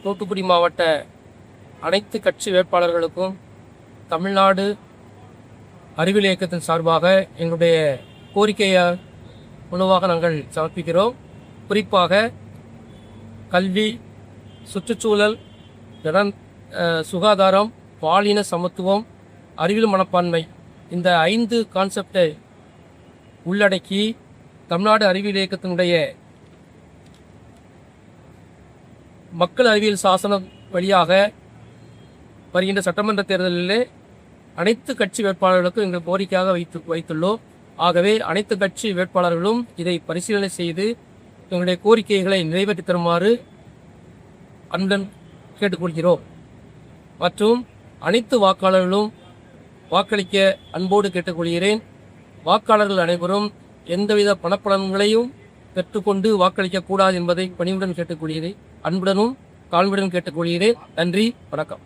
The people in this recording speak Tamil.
தூத்துக்குடி மாவட்ட அனைத்து கட்சி வேட்பாளர்களுக்கும் தமிழ்நாடு அறிவியல் இயக்கத்தின் சார்பாக எங்களுடைய கோரிக்கையை மனுவாக நாங்கள் சமர்ப்பிக்கிறோம். குறிப்பாக கல்வி, சுற்றுச்சூழல், சுகாதாரம், பாலின சமத்துவம், அறிவியல் மனப்பான்மை இந்த 5 கான்செப்டை உள்ளடக்கி தமிழ்நாடு அறிவியல் இயக்கத்தினுடைய மக்கள் அறிவியல் சாசனம் வழியாக வருகின்ற சட்டமன்ற தேர்தலிலே அனைத்து கட்சி வேட்பாளர்களுக்கும் எங்கள் கோரிக்கையாக வைத்துள்ளோம். ஆகவே அனைத்து கட்சி வேட்பாளர்களும் இதை பரிசீலனை செய்து எங்களுடைய கோரிக்கைகளை நிறைவேற்றி தருமாறு அன்புடன் கேட்டுக்கொள்கிறோம். மற்றும் அனைத்து வாக்காளர்களும் வாக்களிக்க அன்போடு கேட்டுக்கொள்கிறேன். வாக்காளர்கள் அனைவரும் எந்தவித பணப்பலன்களையும் பெற்றுக்கொண்டு வாக்களிக்கக்கூடாது என்பதை பணிவுடன் கேட்டுக்கொள்கிறேன். அன்புடனும் தாழ்வுடன் கேட்டுக்கொள்கிறேன். நன்றி, வணக்கம்.